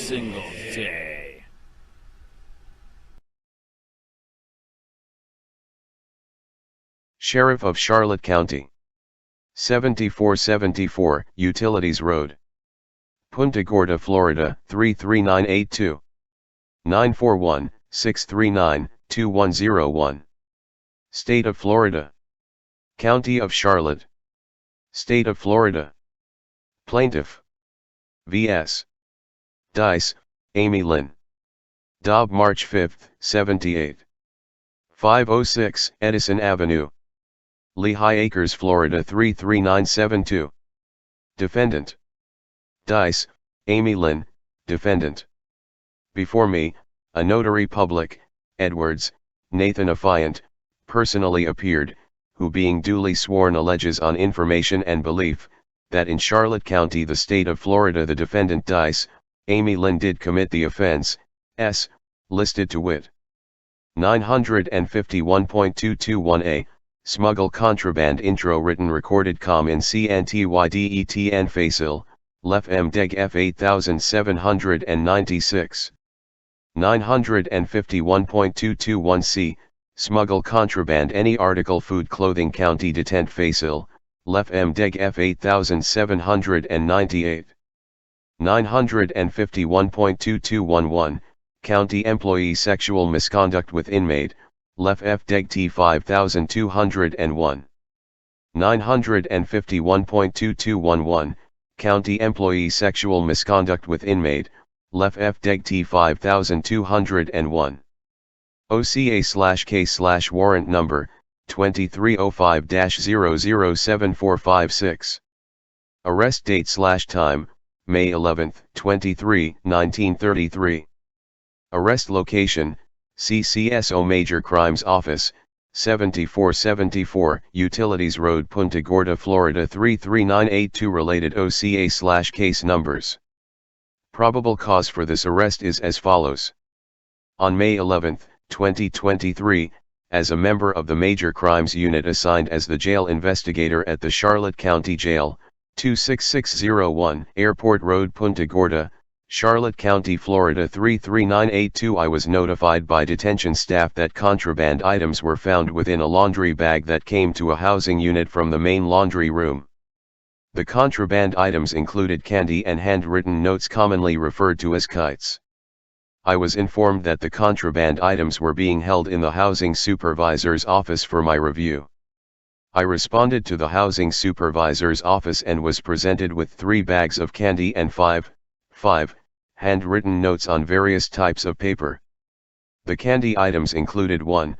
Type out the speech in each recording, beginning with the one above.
single day. Sheriff of Charlotte County. 7474 Utilities Road, Punta Gorda, Florida 33982. 941-639-2101. State of Florida. County of Charlotte. State of Florida. Plaintiff. V.S. Dice, Amy Lynn. Dobb, March 5, 78. 506 Edison Avenue, Lehigh Acres, Florida 33972. Defendant. Dice, Amy Lynn, Defendant. Before me, a notary public, Edwards, Nathan Affiant, personally appeared, who being duly sworn alleges on information and belief, that in Charlotte County, the state of Florida, the defendant Dice, Amy Lynn, did commit the offense, listed to wit. 951.221a, smuggle contraband intro written recorded com in CNTYDETN facile, Lef M Deg F 8796. 951.221c, smuggle contraband any article food clothing county detent facile, Lef M Deg F 8798. 951.2211, county employee sexual misconduct with inmate, Lef F Deg T 5201. 951.2211, county employee sexual misconduct with inmate, Lef F Deg T 5201. OCA/K/warrant number 2305-007456. Arrest date/time May 11, 23, 1933. Arrest location CCSO Major Crimes Office, 7474 Utilities Road, Punta Gorda, Florida 33982. Related OCA/case numbers. Probable cause for this arrest is as follows. On May 11, 2023, as a member of the Major Crimes Unit assigned as the jail investigator at the Charlotte County Jail, 26601 Airport Road, Punta Gorda, Charlotte County, Florida 33982, I was notified by detention staff that contraband items were found within a laundry bag that came to a housing unit from the main laundry room. The contraband items included candy and handwritten notes commonly referred to as kites. I was informed that the contraband items were being held in the housing supervisor's office for my review. I responded to the housing supervisor's office and was presented with 3 bags of candy and 5 handwritten notes on various types of paper. The candy items included 1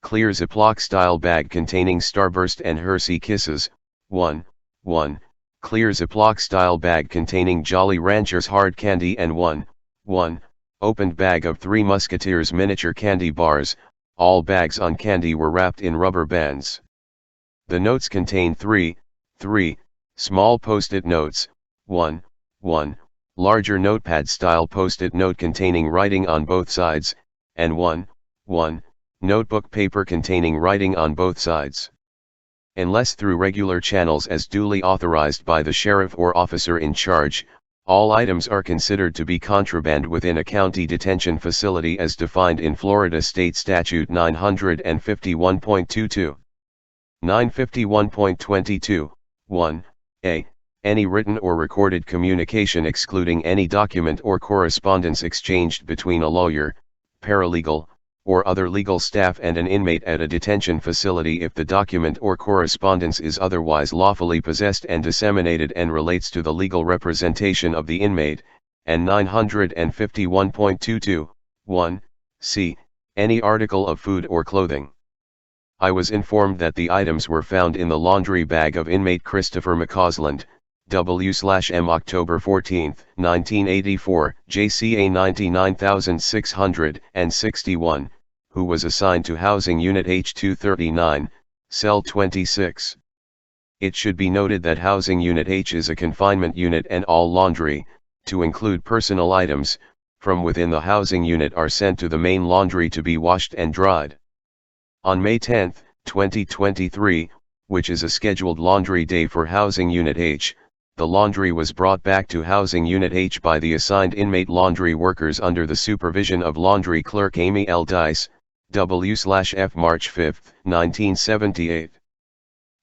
clear Ziploc style bag containing Starburst and Hershey Kisses, 1 clear Ziploc style bag containing Jolly Ranchers hard candy, and 1 opened bag of 3 Musketeers miniature candy bars. All bags on candy were wrapped in rubber bands. The notes contained 3 small post-it notes, 1 larger notepad-style post-it note containing writing on both sides, and 1 notebook paper containing writing on both sides. Unless through regular channels as duly authorized by the sheriff or officer in charge, all items are considered to be contraband within a county detention facility as defined in Florida State Statute 951.22. 951.22, 1a. Any written or recorded communication excluding any document or correspondence exchanged between a lawyer, paralegal, or other legal staff and an inmate at a detention facility if the document or correspondence is otherwise lawfully possessed and disseminated and relates to the legal representation of the inmate, and 951.22, 1c. Any article of food or clothing. I was informed that the items were found in the laundry bag of inmate Christopher McCausland, W/M October 14, 1984, JCA 99661, who was assigned to Housing Unit H239, Cell 26. It should be noted that Housing Unit H is a confinement unit and all laundry, to include personal items, from within the housing unit are sent to the main laundry to be washed and dried. On May 10, 2023, which is a scheduled laundry day for Housing Unit H, the laundry was brought back to Housing Unit H by the assigned inmate laundry workers under the supervision of laundry clerk Amy L. Dice, W/F March 5, 1978.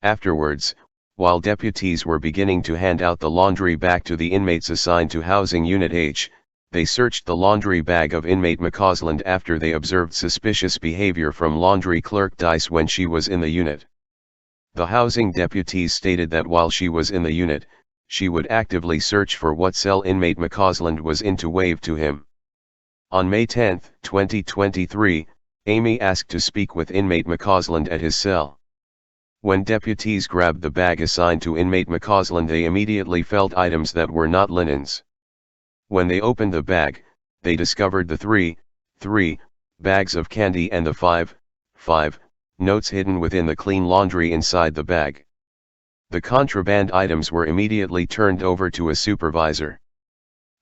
Afterwards, while deputies were beginning to hand out the laundry back to the inmates assigned to Housing Unit H, they searched the laundry bag of inmate McCausland after they observed suspicious behavior from laundry clerk Dice when she was in the unit. The housing deputies stated that while she was in the unit, she would actively search for what cell inmate McCausland was in to wave to him. On May 10, 2023, Amy asked to speak with inmate McCausland at his cell. When deputies grabbed the bag assigned to inmate McCausland, they immediately felt items that were not linens. When they opened the bag, they discovered the three bags of candy and the five notes hidden within the clean laundry inside the bag. The contraband items were immediately turned over to a supervisor.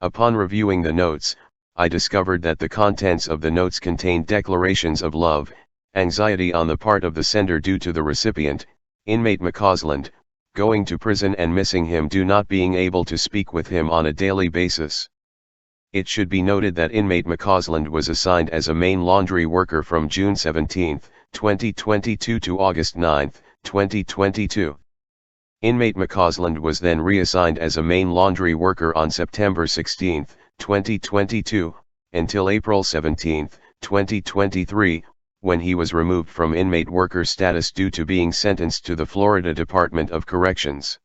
Upon reviewing the notes, I discovered that the contents of the notes contained declarations of love, anxiety on the part of the sender due to the recipient, inmate McCausland, going to prison and missing him due not being able to speak with him on a daily basis. It should be noted that inmate McCausland was assigned as a main laundry worker from June 17, 2022 to August 9, 2022. Inmate McCausland was then reassigned as a main laundry worker on September 16, 2022, until April 17, 2023, when he was removed from inmate worker status due to being sentenced to the Florida Department of Corrections.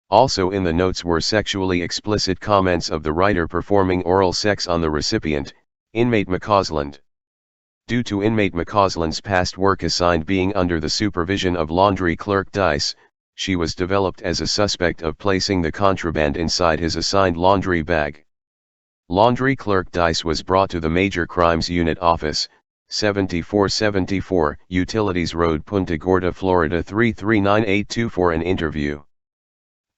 Also in the notes were sexually explicit comments of the writer performing oral sex on the recipient, inmate McCausland. Due to inmate McCausland's past work assigned being under the supervision of laundry clerk Dice, she was developed as a suspect of placing the contraband inside his assigned laundry bag. Laundry clerk Dice was brought to the Major Crimes Unit Office, 7474 Utilities Road, Punta Gorda, Florida 33982 for an interview.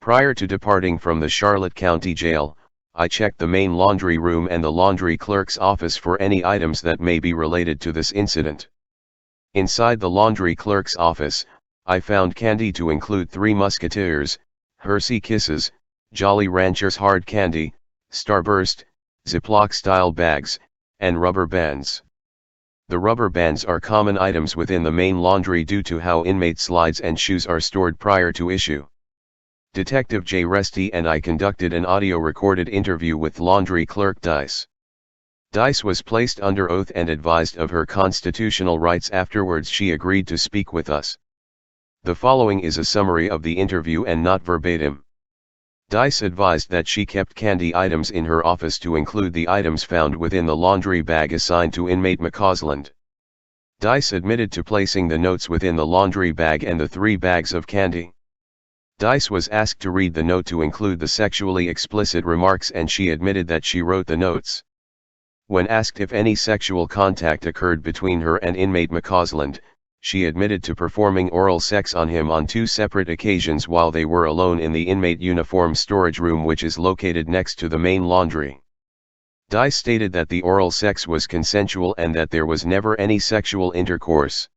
Prior to departing from the Charlotte County Jail, I checked the main laundry room and the laundry clerk's office for any items that may be related to this incident. Inside the laundry clerk's office, I found candy to include Three Musketeers, Hershey Kisses, Jolly Ranchers hard candy, Starburst, Ziploc-style bags, and rubber bands. The rubber bands are common items within the main laundry due to how inmate slides and shoes are stored prior to issue. Detective J. Resty and I conducted an audio-recorded interview with laundry clerk Dice. Dice was placed under oath and advised of her constitutional rights. Afterwards she agreed to speak with us. The following is a summary of the interview and not verbatim. Dice advised that she kept candy items in her office to include the items found within the laundry bag assigned to inmate McCausland. Dice admitted to placing the notes within the laundry bag and the 3 bags of candy. Dice was asked to read the note to include the sexually explicit remarks and she admitted that she wrote the notes. When asked if any sexual contact occurred between her and inmate McCausland, she admitted to performing oral sex on him on 2 separate occasions while they were alone in the inmate uniform storage room, which is located next to the main laundry. Dice stated that the oral sex was consensual and that there was never any sexual intercourse.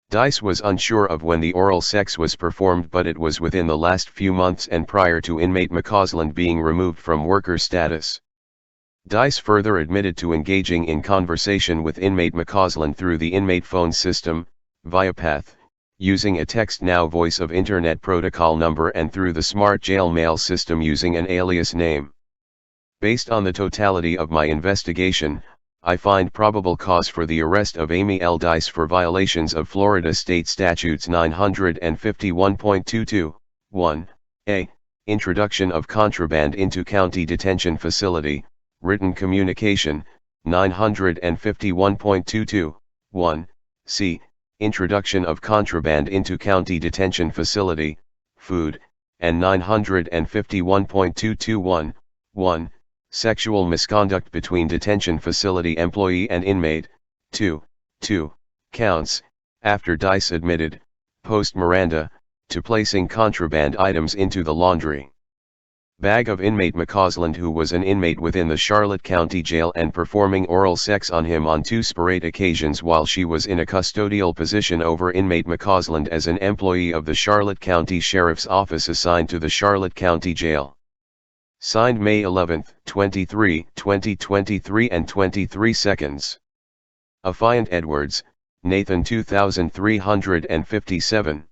Dice was unsure of when the oral sex was performed, but it was within the last few months and prior to inmate McCausland being removed from worker status. Dice further admitted to engaging in conversation with inmate McCausland through the inmate phone system, Viapath, using a text now voice of Internet Protocol number and through the smart jail mail system using an alias name. Based on the totality of my investigation, I find probable cause for the arrest of Amy L. Dice for violations of Florida State Statutes 951.22, 1, a. Introduction of contraband into county detention facility, written communication, 951.22, 1, c. Introduction of contraband into county detention facility, food, and 951.221, 1, sexual misconduct between detention facility employee and inmate, 2 counts, after Dice admitted, post Miranda, to placing contraband items into the laundry. Bag of inmate McCausland, who was an inmate within the Charlotte County Jail and performing oral sex on him on 2 separate occasions while she was in a custodial position over inmate McCausland as an employee of the Charlotte County Sheriff's Office assigned to the Charlotte County Jail. Signed May 11, 23, 2023 and 23 seconds. Affiant Edwards, Nathan 2357.